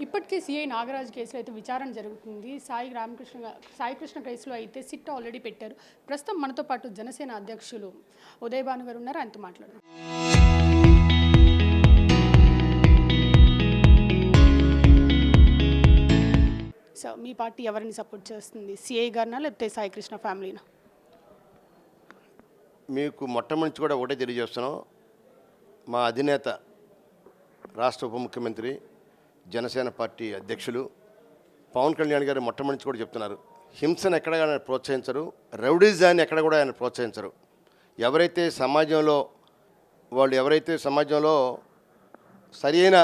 ఇప్పటికే సీఐ నాగరాజు కేసులో అయితే విచారణ జరుగుతుంది. సాయి కృష్ణ కేసులో అయితే సిట్ ఆల్రెడీ పెట్టారు. ప్రస్తుతం మనతో పాటు జనసేన అధ్యక్షులు ఉదయ్ భాను గారు ఉన్నారు. ఆయనతో మాట్లాడదాం. సో మీ పార్టీ ఎవరిని సపోర్ట్ చేస్తుంది? సిఐ గారినా లేకపోతే సాయి కృష్ణ ఫ్యామిలీనా? మీకు మొట్టమొదటి కూడా ఒకటే తెలియజేస్తున్నాం. మా అధినేత రాష్ట్ర ఉప ముఖ్యమంత్రి జనసేన పార్టీ అధ్యక్షులు పవన్ కళ్యాణ్ గారు మొట్టమొదటి కూడా చెప్తున్నారు, హింసను ఎక్కడ ఆయన ప్రోత్సహించరు, రౌడీజాన్ని ఎక్కడ కూడా ఆయన ప్రోత్సహించరు. ఎవరైతే సమాజంలో సరైన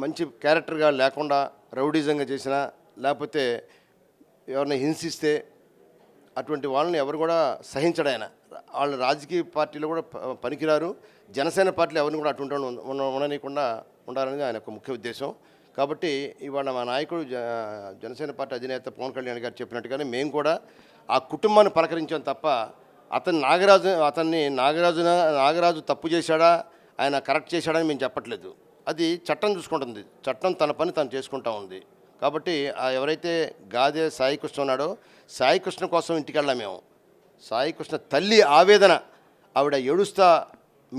మంచి క్యారెక్టర్గా లేకుండా రౌడీజంగా చేసినా లేకపోతే ఎవరిని హింసిస్తే అటువంటి వాళ్ళని ఎవరు కూడా సహించడు ఆయన. వాళ్ళు రాజకీయ పార్టీలో కూడా పనికిరారు. జనసేన పార్టీలో ఎవరిని కూడా అటువంటి ఉండనీయకుండా ఉండాలనేది ఆయన ఒక ముఖ్య ఉద్దేశం. కాబట్టి ఇవాళ మా నాయకుడు జనసేన పార్టీ అధినేత పవన్ కళ్యాణ్ గారు చెప్పినట్టుగానే మేము కూడా ఆ కుటుంబాన్ని పలకరించాం తప్ప నాగరాజు తప్పు చేశాడా, ఆయన కరెక్ట్ చేశాడని మేము చెప్పట్లేదు. అది చట్టం చూసుకుంటుంది. చట్టం తన పని తను చేసుకుంటా ఉంది. కాబట్టి ఎవరైతే గాదే సాయి కృష్ణ ఉన్నాడో సాయి కృష్ణ కోసం ఇంటికి వెళ్ళాం మేము. సాయి కృష్ణ తల్లి ఆవేదన, ఆవిడ ఏడుస్తా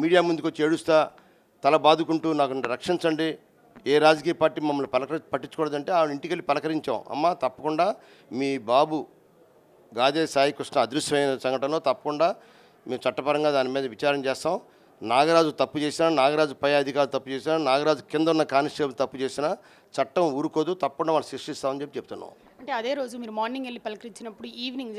మీడియా ముందుకు వచ్చి ఏడుస్తా తల బాదుకుంటూ నాకు రక్షించండి, ఏ రాజకీయ పార్టీ మమ్మల్ని పట్టించుకోవద్దంటే ఆవిడ ఇంటికి వెళ్ళి పలకరించాం. అమ్మ తప్పకుండా మీ బాబు గాదే సాయి కృష్ణ అదృశ్యమైన సంఘటనలో తప్పకుండా మేము చట్టపరంగా దాని మీద విచారణ చేస్తాం. నాగరాజు తప్పు చేసినా, నాగరాజు పై అధికారులు తప్పు చేసినా, నాగరాజు కింద ఉన్న కానిస్టేబుల్ తప్పు చేసినా చట్టం ఊరుకోదు, తప్పకుండా వాళ్ళు శిక్షిస్తామని చెప్తున్నాం. అంటే అదే రోజు మీరు మార్నింగ్ వెళ్ళి పలకరించినప్పుడు ఈవినింగ్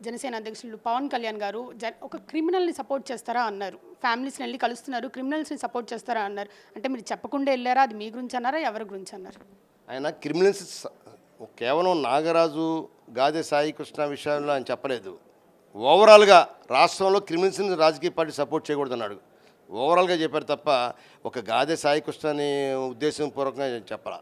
జనసేన అధ్యక్షులు పవన్ కళ్యాణ్ గారు ఒక క్రిమినల్ని సపోర్ట్ చేస్తారా అన్నారు. ఫ్యామిలీస్ని వెళ్ళి కలుస్తున్నారు, క్రిమినల్స్ని సపోర్ట్ చేస్తారా అన్నారు. అంటే మీరు చెప్పకుండా వెళ్ళారా? అది మీ గురించి అన్నారా, ఎవరి గురించి అన్నారు? ఆయన క్రిమినల్స్ కేవలం నాగరాజు గాదే సాయి కృష్ణ విషయంలో ఆయన చెప్పలేదు. ఓవరాల్గా రాష్ట్రంలో క్రిమినల్స్ని రాజకీయ పార్టీ సపోర్ట్ చేయకూడదు అన్నాడు. ఓవరాల్గా చెప్పారు తప్ప ఒక గాదే సాయి కృష్ణని ఉద్దేశపూర్వకంగా చెప్పాల.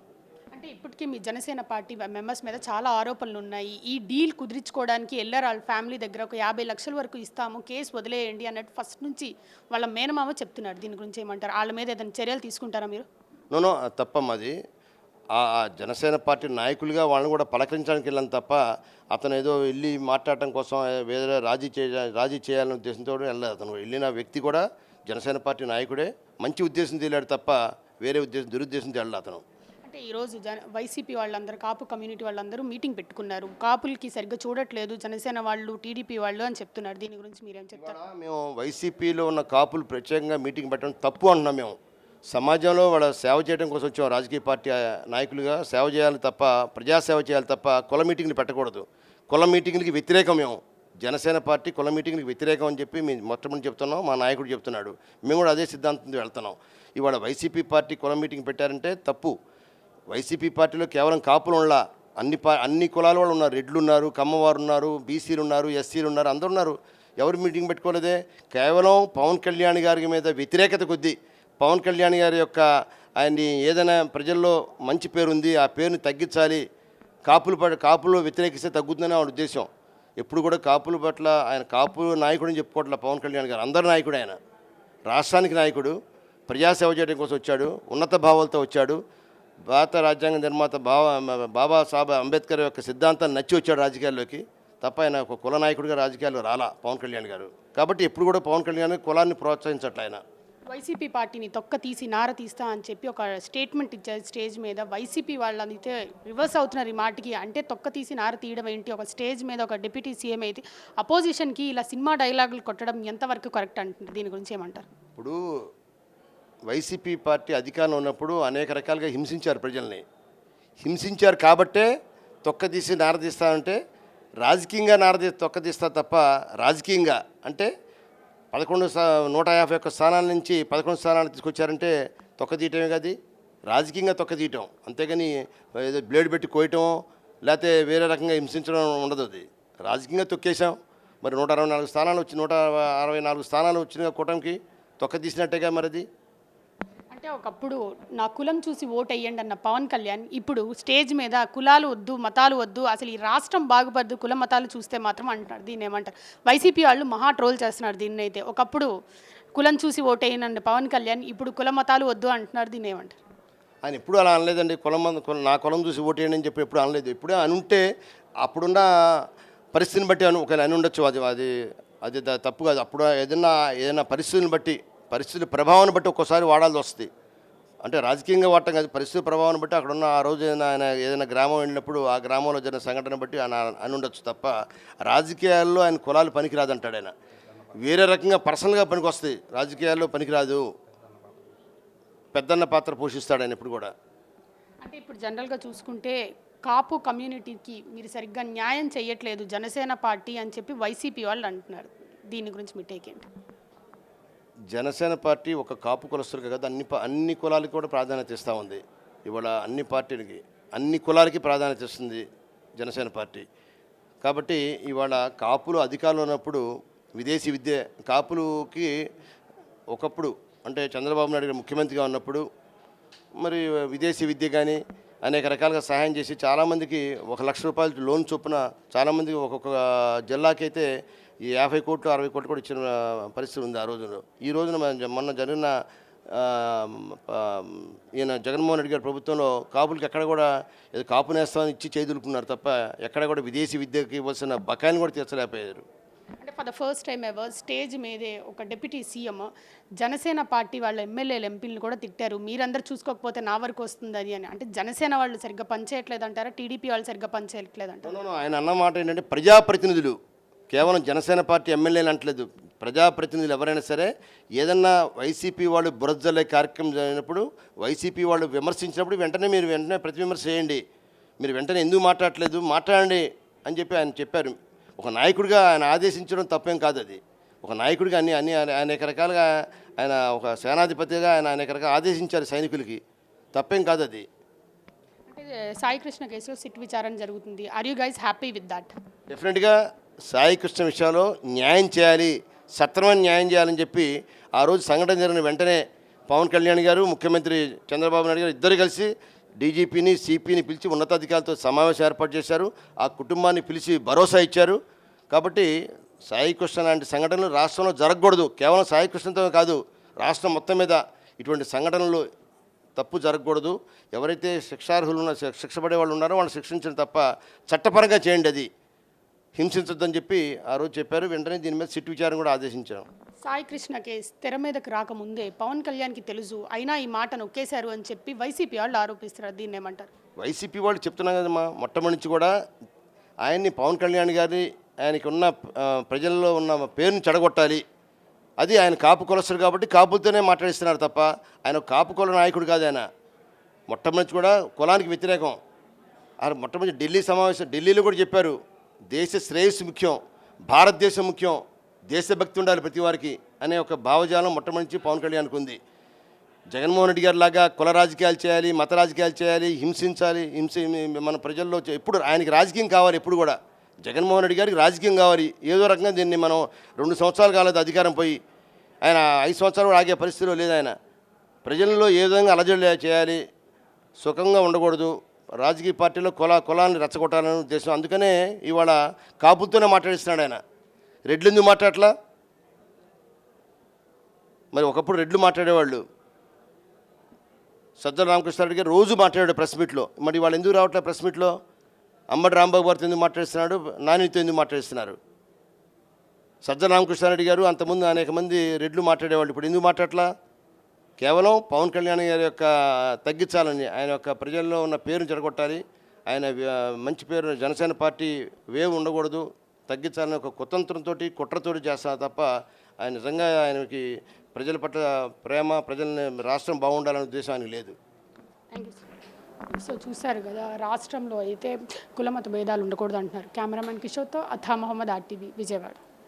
అంటే ఇప్పటికీ మీ జనసేన పార్టీ మెంబర్స్ మీద చాలా ఆరోపణలు ఉన్నాయి. ఈ డీల్ కుదిరించుకోవడానికి వెళ్ళారు వాళ్ళ ఫ్యామిలీ దగ్గర, ఒక 50 లక్షల వరకు ఇస్తాము, కేసు వదిలేయండి అన్నట్టు ఫస్ట్ నుంచి వాళ్ళ మేనమామ చెప్తున్నారు. దీని గురించి ఏమంటారు? వాళ్ళ మీద ఏదైనా చర్యలు తీసుకుంటారా మీరు? నో తప్పమ్మా. అది ఆ జనసేన పార్టీ నాయకులుగా వాళ్ళని కూడా పలకరించడానికి వెళ్ళాను తప్ప అతను ఏదో వెళ్ళి మాట్లాడటం కోసం వేరే రాజీ చేయాలనే ఉద్దేశంతో వెళ్ళలేదు. అతను వెళ్ళిన వ్యక్తి కూడా జనసేన పార్టీ నాయకుడే, మంచి ఉద్దేశం తెలియాడు తప్ప వేరే దురుద్దేశం తెలియదు అతను. అంటే ఈరోజు వైసీపీ వాళ్ళందరూ, కాపు కమ్యూనిటీ వాళ్ళందరూ మీటింగ్ పెట్టుకున్నారు. కాపులకి సరిగ్గా చూడట్లేదు జనసేన వాళ్ళు, టీడీపీ వాళ్ళు అని చెప్తున్నారు. దీని గురించి మీరేం చెప్తారు? మేము వైసీపీలో ఉన్న కాపులు ప్రత్యేకంగా మీటింగ్ పెట్టడం తప్పు అంటున్నాం. మేము సమాజంలో వాళ్ళ సేవ చేయడం కోసం వచ్చాం. రాజకీయ పార్టీ నాయకులుగా సేవ చేయాలి తప్ప, ప్రజాసేవ చేయాలి తప్ప కుల మీటింగ్లు పెట్టకూడదు. కుల మీటింగ్లకి వ్యతిరేకం మేము. జనసేన పార్టీ కుల మీటింగ్కి వ్యతిరేకం అని చెప్పి మేము మొట్టమొదటి చెప్తున్నాం. మా నాయకుడు చెప్తున్నాడు, మేము కూడా అదే సిద్ధాంతంతో వెళ్తున్నాం. ఇవాళ వైసీపీ పార్టీ కుల మీటింగ్ పెట్టారంటే తప్పు. వైసీపీ పార్టీలో కేవలం కాపులు ఉన్న అన్ని కులాల వాళ్ళు ఉన్నారు. రెడ్లు ఉన్నారు, కమ్మవారు ఉన్నారు, బీసీలు ఉన్నారు, ఎస్సీలు ఉన్నారు, అందరూ ఉన్నారు. ఎవరు మీటింగ్ పెట్టుకోలేదే? కేవలం పవన్ కళ్యాణ్ గారి మీద వ్యతిరేకత కొద్దీ, పవన్ కళ్యాణ్ గారి యొక్క ఆయన్ని ఏదైనా ప్రజల్లో మంచి పేరు ఉంది, ఆ పేరుని తగ్గించాలి, కాపులు వ్యతిరేకిస్తే తగ్గుతుందని ఆవిడ ఉద్దేశం. ఎప్పుడు కూడా కాపుల పట్ల ఆయన కాపు నాయకుడని చెప్పుకోవట్లే పవన్ కళ్యాణ్ గారు. అందరి నాయకుడు ఆయన, రాష్ట్రానికి నాయకుడు, ప్రజాసేవ చేయడం కోసం వచ్చాడు, ఉన్నత భావాలతో వచ్చాడు. భారత రాజ్యాంగ నిర్మాత బాబాసాహెబ్ అంబేద్కర్ యొక్క సిద్ధాంతాన్ని నచ్చి వచ్చాడు రాజకీయాల్లోకి తప్ప ఆయన ఒక కుల నాయకుడిగా రాజకీయాల్లో రాలా పవన్ కళ్యాణ్ గారు. కాబట్టి ఎప్పుడు కూడా పవన్ కళ్యాణ్ కులాన్ని ప్రోత్సహించట్లే ఆయన. వైసీపీ పార్టీని తొక్క తీసి నార తీస్తా అని చెప్పి ఒక స్టేట్మెంట్ ఇచ్చారు స్టేజ్ మీద. వైసీపీ వాళ్ళైతే రివర్స్ అవుతున్నారు ఈ మాటకి. అంటే తొక్క తీసి నార తీయడం ఏంటి? ఒక స్టేజ్ మీద ఒక డిప్యూటీ సీఎం అయితే అపోజిషన్కి ఇలా సినిమా డైలాగులు కొట్టడం ఎంతవరకు కరెక్ట్ అంటుంది? దీని గురించి ఏమంటారు? ఇప్పుడు వైసీపీ పార్టీ అధికారంలో ఉన్నప్పుడు అనేక రకాలుగా హింసించారు, ప్రజల్ని హింసించారు. కాబట్టే తొక్క తీసి నారదీస్తానంటే రాజకీయంగా తొక్క తీస్తా తప్ప రాజకీయంగా అంటే 151 స్థానాల నుంచి 11 స్థానాలు తీసుకొచ్చారంటే తొక్క తీయటమే కాదు, రాజకీయంగా తొక్క తీయటం. అంతేగాని ఏదో బ్లేడ్ పెట్టి కోయటం లేకపోతే వేరే రకంగా హింసించడం ఉండదు. అది రాజకీయంగా తొక్కేసాం. మరి 164 స్థానాలు వచ్చి 164 స్థానాలు వచ్చిన కూటమికి తొక్క తీసినట్టేగా మరి అది. అంటే ఒకప్పుడు నా కులం చూసి ఓటు వేయండి అన్న పవన్ కళ్యాణ్ ఇప్పుడు స్టేజ్ మీద కులాలు వద్దు, మతాలు వద్దు, అసలు ఈ రాష్ట్రం బాగుపడదు, కుల మతాలు చూస్తే మాత్రం అంటున్నారు. దీన్ని ఏమంటారు? వైసీపీ వాళ్ళు మహా ట్రోల్ చేస్తున్నారు దీన్ని. అయితే ఒకప్పుడు కులం చూసి ఓటు వేయనండి పవన్ కళ్యాణ్, ఇప్పుడు కుల మతాలు వద్దు అంటున్నారు. దీన్ని ఏమంటారు? ఆయన ఎప్పుడు అలా అనలేదండి. నా కులం చూసి ఓటేయండి అని చెప్పి ఎప్పుడు అనలేదు. ఎప్పుడే అనుంటే అప్పుడున్న పరిస్థితిని బట్టి ఒకవేళ అని ఉండొచ్చు. అది తప్పు కాదు. అప్పుడు ఏదైనా పరిస్థితుల ప్రభావాన్ని బట్టి ఒక్కోసారి వాడాల్సి వస్తుంది. అంటే రాజకీయంగా వాడటం కాదు, పరిస్థితుల ప్రభావాన్ని బట్టి అక్కడున్న ఆ రోజు ఆయన ఏదైనా గ్రామం వెళ్ళినప్పుడు ఆ గ్రామంలో జరిగిన సంఘటన బట్టి ఆయన అని ఉండొచ్చు తప్ప రాజకీయాల్లో ఆయన కులాలు పనికిరాదంటాడు ఆయన. వేరే రకంగా పర్సనల్గా పనికి వస్తాయి, రాజకీయాల్లో పనికిరాదు. పెద్దన్న పాత్ర పోషిస్తాడు ఆయన ఇప్పుడు కూడా. అంటే ఇప్పుడు జనరల్గా చూసుకుంటే కాపు కమ్యూనిటీకి మీరు సరిగ్గా న్యాయం చేయట్లేదు జనసేన పార్టీ అని చెప్పి వైసీపీ వాళ్ళు అంటున్నారు. దీని గురించి మీ టేక్ ఏంటి? జనసేన పార్టీ ఒక కాపు కులస్తులకు కాదు, అన్ని కులాలకి కూడా ప్రాధాన్యత ఇస్తూ ఉంది. ఇవాళ అన్ని కులాలకి ప్రాధాన్యత ఇస్తుంది జనసేన పార్టీ. కాబట్టి ఇవాళ కాపులు అధికారంలో ఉన్నప్పుడు విదేశీ విద్య కాపులకి ఒకప్పుడు అంటే చంద్రబాబు నాయుడు గారు ముఖ్యమంత్రిగా ఉన్నప్పుడు మరి విదేశీ విద్య కానీ అనేక రకాలుగా సహాయం చేసి చాలామందికి 1 లక్ష రూపాయలు లోన్ చొప్పున చాలామందికి ఒక్కొక్క జిల్లాకైతే ఈ 50 కోట్లు 60 కోట్లు కూడా ఇచ్చిన పరిస్థితి ఉంది ఆ రోజున. ఈ రోజున మొన్న జరిగిన ఈయన జగన్మోహన్ రెడ్డి గారి ప్రభుత్వంలో కాపులకి ఎక్కడ కూడా ఏదో కాపు నేస్తామని ఇచ్చి చేదులుకున్నారు తప్ప ఎక్కడ కూడా విదేశీ విద్యకి ఇవ్వాల్సిన బకాయిని కూడా తీర్చలేకపోయారు. అంటే for the first time ever stage మీదే ఒక డిప్యూటీ సీఎం జనసేన పార్టీ వాళ్ళ ఎమ్మెల్యేలు ఎంపీలను కూడా తిట్టారు. మీరందరూ చూసుకోకపోతే నా వరకు వస్తుంది అది అని. అంటే జనసేన వాళ్ళు సరిగ్గా పనిచేయట్లేదు అంటారా, టీడీపీ వాళ్ళు సరిగ్గా పనిచేయట్లేదు అంటారా? ఆయన అన్న మాట ఏంటంటే ప్రజాప్రతినిధులు కేవలం జనసేన పార్టీ ఎమ్మెల్యేలు అంటలేదు, ప్రజాప్రతినిధులు ఎవరైనా సరే ఏదన్నా వైసీపీ వాళ్ళు బురదజల్లే కార్యక్రమం జరిగినప్పుడు వైసీపీ వాళ్ళు విమర్శించినప్పుడు వెంటనే ప్రతి విమర్శ చేయండి, మీరు వెంటనే ఎందుకు మాట్లాడండి అని చెప్పి ఆయన చెప్పారు. ఒక నాయకుడిగా ఆయన ఆదేశించడం తప్పేం కాదు. అది ఒక నాయకుడిగా అన్ని అనేక రకాలుగా ఆయన ఒక సేనాధిపతిగా ఆయన అనేక రకాలుగా ఆదేశించారు సైనికులకి, తప్పేం కాదు అది. అంటే సాయి కృష్ణ కేసులో సిట్ విచారణ జరుగుతుంది. Are you guys happy with that? డెఫినెట్గా సాయి కృష్ణ విషయంలో న్యాయం చేయాలి, సత్వరమైన న్యాయం చేయాలని చెప్పి ఆ రోజు సంఘటన జరిగిన వెంటనే పవన్ కళ్యాణ్ గారు ముఖ్యమంత్రి చంద్రబాబు నాయుడు గారు ఇద్దరు కలిసి డీజీపీని సిపిని పిలిచి ఉన్నతాధికారులతో సమావేశం ఏర్పాటు చేశారు. ఆ కుటుంబాన్ని పిలిచి భరోసా ఇచ్చారు. కాబట్టి సాయి కృష్ణ లాంటి సంఘటనలు రాష్ట్రంలో జరగకూడదు. కేవలం సాయి కృష్ణతో కాదు, రాష్ట్రం మొత్తం మీద ఇటువంటి సంఘటనలు తప్పు జరగకూడదు. ఎవరైతే శిక్షార్హులు శిక్ష పడే వాళ్ళు ఉన్నారో వాళ్ళు శిక్షించడం తప్ప చట్టపరంగా చేయండి, అది హింసించొద్దని చెప్పి ఆ రోజు చెప్పారు. వెంటనే దీని మీద సిట్ విచారణ కూడా ఆదేశించారు. సాయి కృష్ణ కేసు తెర మీదకి రాకముందే పవన్ కళ్యాణ్కి తెలుసు, అయినా ఈ మాట నొక్కేశారు అని చెప్పి వైసీపీ వాళ్ళు ఆరోపిస్తున్నారు. దీన్ని ఏమంటారు? వైసీపీ వాళ్ళు చెప్తున్నాం కదమ్మా, మొట్టమొదటి నుంచి కూడా ఆయన్ని పవన్ కళ్యాణ్ గారిని ఆయనకి ఉన్న ప్రజల్లో ఉన్న పేరుని చెడగొట్టాలి. అది ఆయన కాపు కులస్తుడు కాబట్టి కాపులతోనే మాట్లాడిస్తున్నారు తప్ప ఆయన కాపు కుల నాయకుడు కాదు. ఆయన మొట్టమొదటి కూడా కులానికి వ్యతిరేకం. ఆయన మొట్టమొదటి ఢిల్లీలో కూడా చెప్పారు, దేశ శ్రేయస్సు ముఖ్యం, భారతదేశం ముఖ్యం, దేశభక్తి ఉండాలి ప్రతి వారికి అనే ఒక భావజాలం మొట్టమొదటి పవన్ కళ్యాణ్కి ఉంది. జగన్మోహన్ రెడ్డి గారి లాగా కుల రాజకీయాలు చేయాలి, మత రాజకీయాలు చేయాలి, హింసించాలి, మన ప్రజల్లో ఎప్పుడు ఆయనకి రాజకీయం కావాలి. ఎప్పుడు కూడా జగన్మోహన్ రెడ్డి గారికి రాజకీయం కావాలి. ఏదో రకంగా దీన్ని మనం 2 సంవత్సరాలు కాలేదు అధికారం పోయి, ఆయన 5 సంవత్సరాలు కూడా ఆగే పరిస్థితిలో లేదు. ఆయన ప్రజల్లో ఏ విధంగా అలజడి చేయాలి, సుఖంగా ఉండకూడదు, రాజకీయ పార్టీలో కులాన్ని రెచ్చగొట్టాలనే ఉద్దేశం. అందుకనే ఇవాళ కాపులతోనే మాట్లాడిస్తున్నాడు ఆయన. రెడ్లు ఎందుకు మాట్లాడట్లా? మరి ఒకప్పుడు రెడ్లు మాట్లాడేవాళ్ళు. సజ్జల రామకృష్ణారెడ్డి గారు రోజు మాట్లాడాడు ప్రెస్ మీట్లో. మరి వాళ్ళు ఎందుకు రావట్లేదు ప్రెస్ మీట్లో? అంబటి రాంబాబు గారితో ఎందుకు మాట్లాడిస్తున్నాడు, నానితో ఎందుకు మాట్లాడిస్తున్నారు? సజ్జల రామకృష్ణారెడ్డి గారు అంతకుముందు అనేక మంది రెడ్లు మాట్లాడేవాళ్ళు, ఇప్పుడు ఎందుకు మాట్లాడట్లా? కేవలం పవన్ కళ్యాణ్ గారి యొక్క తగ్గించాలని, ఆయన యొక్క ప్రజల్లో ఉన్న పేరును చెడగొట్టాలి, ఆయన మంచి పేరు జనసేన పార్టీ వేవ్ ఉండకూడదు, తగ్గించాలని ఒక కుతంత్రంతో కుట్రతోటి చేస్తారు తప్ప ఆయన నిజంగా ఆయనకి ప్రజల పట్ల ప్రేమ, ప్రజల్ని రాష్ట్రం బాగుండాలనే ఉద్దేశం ఆయనకు లేదు. Thank you sir. సో చూశారు కదా, రాష్ట్రంలో అయితే కులమత భేదాలు ఉండకూడదు అంటున్నారు. కెమెరామెన్ కిషోర్తో అథా మహమ్మద్ RTV విజయవాడ.